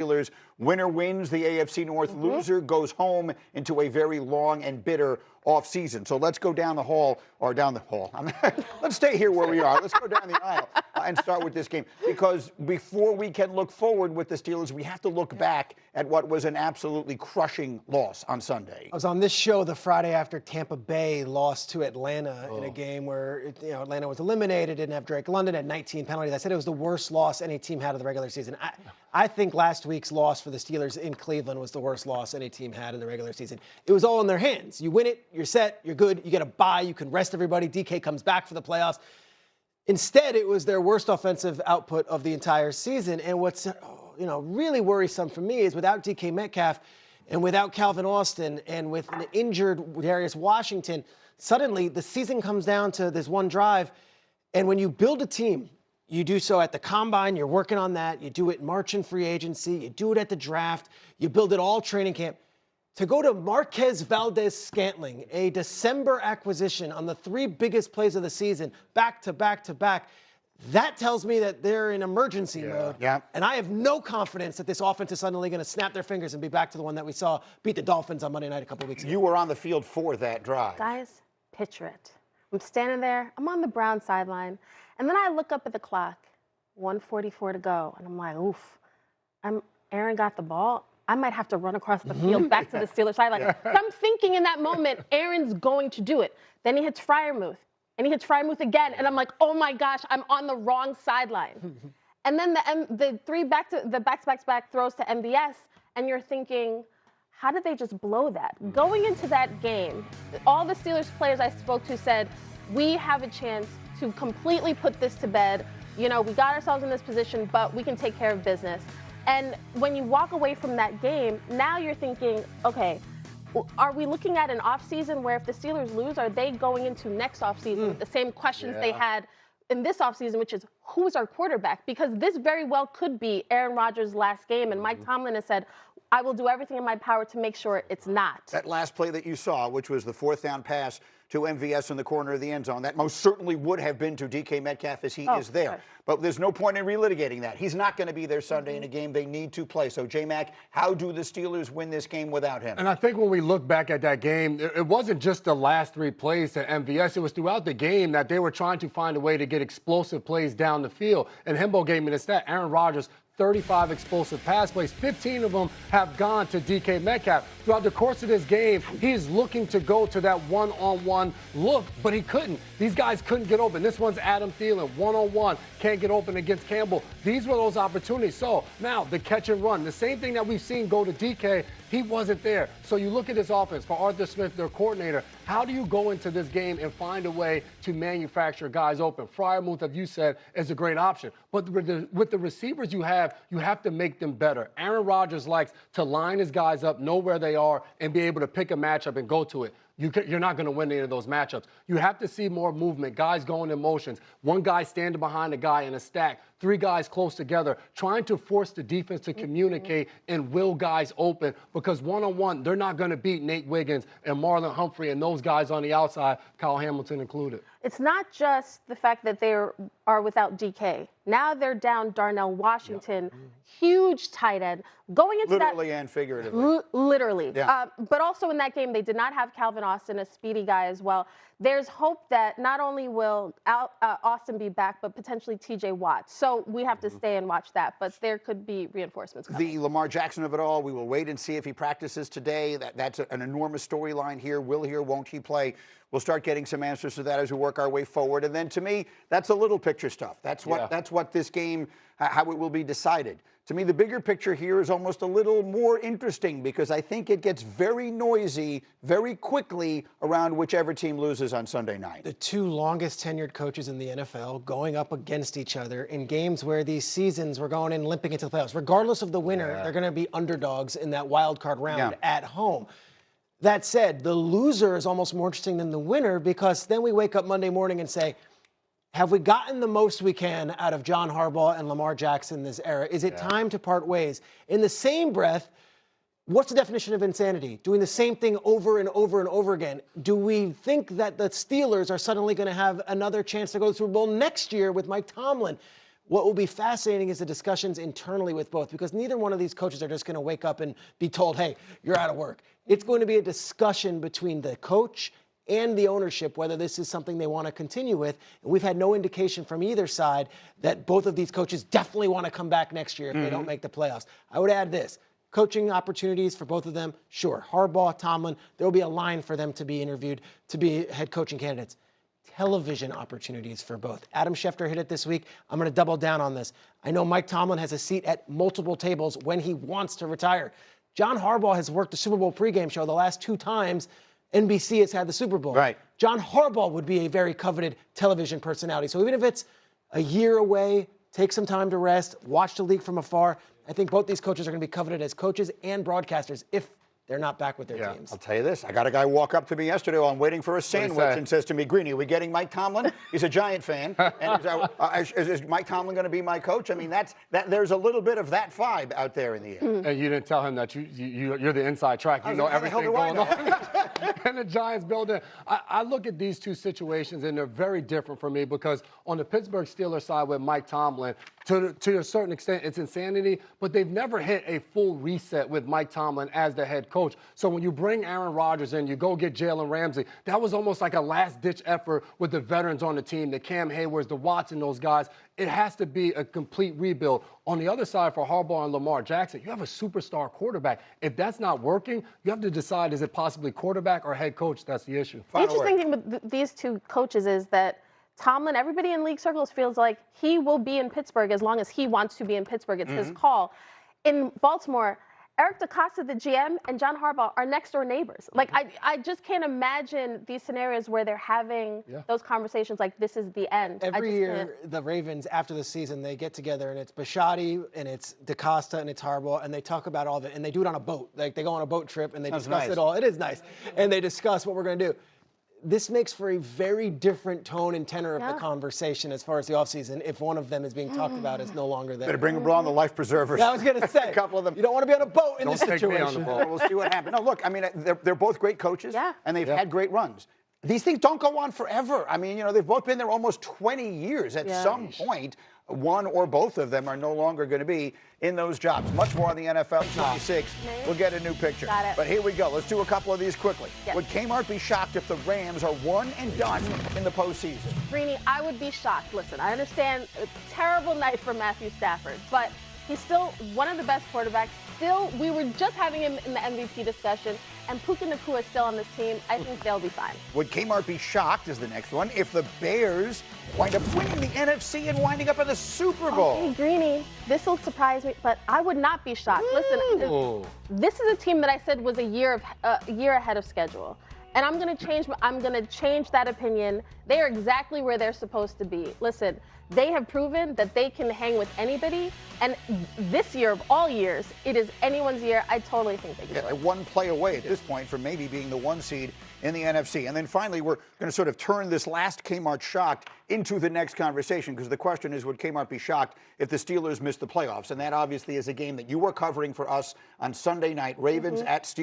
Steelers. Winner wins the AFC North. Loser goes home into a very long and bitter offseason. So let's go down the hall, or down the hall. Let's stay here where we are. Let's go down the aisle and start with this game. Because before we can look forward with the Steelers, we have to look back at what was an absolutely crushing loss on Sunday. I was on this show the Friday after Tampa Bay lost to Atlanta in a game where Atlanta was eliminated, didn't have Drake London, had 19 penalties. I said it was the worst loss any team had of the regular season. I think last week's loss for the Steelers in Cleveland was the worst loss any team had in the regular season. It was all in their hands. You win it, you're set, you're good, you get a bye, you can rest everybody. DK comes back for the playoffs. Instead, it was their worst offensive output of the entire season. And what's really worrisome for me is without DK Metcalf and without Calvin Austin and with an injured Darius Washington, suddenly the season comes down to this one drive. And when you build a team, you do so at the combine, you're working on that. You do it in March in free agency. You do it at the draft. You build it all training camp. To go to Marquez Valdez-Scantling, a December acquisition on the 3 biggest plays of the season, back to back to back, that tells me that they're in emergency mode. Yeah. And I have no confidence that this offense is suddenly going to snap their fingers and be back to the one that we saw beat the Dolphins on Monday night a couple of weeks ago. You were on the field for that drive. Guys, picture it. I'm standing there. I'm on the Brown sideline. And then I look up at the clock, 1:44 to go. And I'm like, oof, Aaron got the ball. I might have to run across the field back to the Steelers sideline. So I'm thinking in that moment, Aaron's going to do it. Then he hits Freiermuth. And he hits Freiermuth again. And I'm like, oh my gosh, I'm on the wrong sideline. And then the back-to-back throws to MVS. And you're thinking, how did they just blow that? Going into that game, all the Steelers players I spoke to said, we have a chance to completely put this to bed. We got ourselves in this position, but we can take care of business. And when you walk away from that game, now you're thinking, okay, are we looking at an offseason where if the Steelers lose, are they going into next offseason with the same questions they had in this offseason, which is, who's our quarterback? Because this very well could be Aaron Rodgers' last game, and Mike Tomlin has said, I will do everything in my power to make sure it's not. That last play that you saw, which was the 4th down pass to MVS in the corner of the end zone, that most certainly would have been to DK Metcalf as he is there. Sure. But there's no point in relitigating that. He's not going to be there Sunday in a game they need to play. So, J-Mac, how do the Steelers win this game without him? And I think when we look back at that game, it wasn't just the last 3 plays to MVS. It was throughout the game that they were trying to find a way to get explosive plays down the field. And Himbo gave me the stat. Aaron Rodgers, 35 explosive pass plays. 15 of them have gone to DK Metcalf. Throughout the course of this game, he's looking to go to that one-on-one look, but he couldn't. These guys couldn't get open. This one's Adam Thielen, one-on-one, can't get open against Campbell. These were those opportunities. So now the catch and run, the same thing that we've seen go to DK, he wasn't there. So you look at this offense, for Arthur Smith, their coordinator, how do you go into this game and find a way to manufacture guys open? Freiermuth, as you said, is a great option. But with the receivers you have to make them better. Aaron Rodgers likes to line his guys up, know where they are, and be able to pick a matchup and go to it. You're not going to win any of those matchups. You have to see more movement, guys going in motions, one guy standing behind a guy in a stack, 3 guys close together, trying to force the defense to communicate and will guys open, because one-on-one, they're not going to beat Nate Wiggins and Marlon Humphrey and those guys on the outside, Kyle Hamilton included. It's not just the fact that they are without DK. Now they're down Darnell Washington, huge tight end. Going into literally and figuratively. Literally. Yeah. But also in that game, they did not have Calvin Austin, a speedy guy as well. There's hope that not only will Austin be back, but potentially TJ Watt. So we have to stay and watch that. But there could be reinforcements coming. The Lamar Jackson of it all, we will wait and see if he practices today. That's an enormous storyline here. Will he or won't he play? We'll start getting some answers to that as we work our way forward. And then to me, that's the little picture stuff. That's what this game, how it will be decided. To me, the bigger picture here is almost a little more interesting because I think it gets very noisy very quickly around whichever team loses on Sunday night. The 2 longest tenured coaches in the NFL going up against each other in games where these seasons were going in limping into the playoffs. Regardless of the winner, they're going to be underdogs in that wild card round at home. That said, the loser is almost more interesting than the winner because then we wake up Monday morning and say, have we gotten the most we can out of John Harbaugh and Lamar Jackson this era? Is it time to part ways? In the same breath, what's the definition of insanity? Doing the same thing over and over and over again. Do we think that the Steelers are suddenly going to have another chance to go to the Super Bowl next year with Mike Tomlin? What will be fascinating is the discussions internally with both, because neither one of these coaches are just going to wake up and be told, hey, you're out of work. It's going to be a discussion between the coach and the ownership, whether this is something they want to continue with. And we've had no indication from either side that both of these coaches definitely want to come back next year if they don't make the playoffs. I would add this. Coaching opportunities for both of them, sure. Harbaugh, Tomlin, there will be a line for them to be interviewed to be head coaching candidates. Television opportunities for both. Adam Schefter hit it this week. I'm going to double down on this. I know Mike Tomlin has a seat at multiple tables when he wants to retire. John Harbaugh has worked the Super Bowl pregame show the last 2 times NBC has had the Super Bowl. Right. John Harbaugh would be a very coveted television personality. So even if it's a year away, take some time to rest, watch the league from afar, I think both these coaches are going to be coveted as coaches and broadcasters if they're not back with their teams. I'll tell you this. I got a guy walk up to me yesterday while I'm waiting for a sandwich and says to me, Greeny, are we getting Mike Tomlin? He's a Giant fan. And is Mike Tomlin going to be my coach? I mean, there's a little bit of that vibe out there in the air. And you didn't tell him that you're the inside track. You know everything going on in the Giants building. I look at these two situations, and they're very different for me because on the Pittsburgh Steelers side with Mike Tomlin, to a certain extent, it's insanity, but they've never hit a full reset with Mike Tomlin as the head coach. So when you bring Aaron Rodgers in, you go get Jalen Ramsey, that was almost like a last-ditch effort with the veterans on the team, the Cam Haywards, the Watson, those guys. It has to be a complete rebuild. On the other side, for Harbaugh and Lamar Jackson, you have a superstar quarterback. If that's not working, you have to decide, is it possibly quarterback or head coach? That's the issue. The interesting thing with these two coaches is that Tomlin, everybody in league circles feels like he will be in Pittsburgh as long as he wants to be in Pittsburgh. It's his call. In Baltimore, Eric DeCosta, the GM, and John Harbaugh are next door neighbors. Like, I just can't imagine these scenarios where they're having those conversations like this is the end. Every year, the Ravens, after the season, they get together, and it's Bisciotti, and it's DeCosta, and it's Harbaugh, and they talk about all of it, and they do it on a boat. Like, they go on a boat trip, and they discuss it all. It is nice. And they discuss what we're going to do. This makes for a very different tone and tenor of the conversation as far as the offseason if one of them is being talked about as no longer there. Better bring them on the life preservers. I was going to say. A couple of them. You don't want to be on a boat in this situation. Don't take me on the boat. We'll see what happens. No, look, I mean, they're both great coaches, and they've had great runs. These things don't go on forever. I mean, you know, they've both been there almost 20 years. At some point, one or both of them are no longer going to be in those jobs. Much more on the NFL 26. We'll get a new picture. Got it. But here we go. Let's do a couple of these quickly. Would Kmart be shocked if the Rams are one and done in the postseason? Greeny, I would be shocked. Listen, I understand a terrible night for Matthew Stafford, but he's still one of the best quarterbacks. Still, we were just having him in the MVP discussion, and Puka Nacua is still on this team. I think they'll be fine. Would Kmart be shocked, is the next one, if the Bears wind up winning the NFC and winding up in the Super Bowl? Hey, Greeny, this will surprise me, but I would not be shocked. Listen, this is a team that I said was a year ahead of schedule. And I'm going to change that opinion. They are exactly where they're supposed to be. Listen, they have proven that they can hang with anybody. And this year of all years, it is anyone's year. I totally think they can do it. They're one play away at this point from maybe being the 1 seed in the NFC. And then finally, we're going to sort of turn this last Kmart shocked into the next conversation, because the question is, would Kmart be shocked if the Steelers miss the playoffs? And that obviously is a game that you were covering for us on Sunday night, Ravens at Steelers.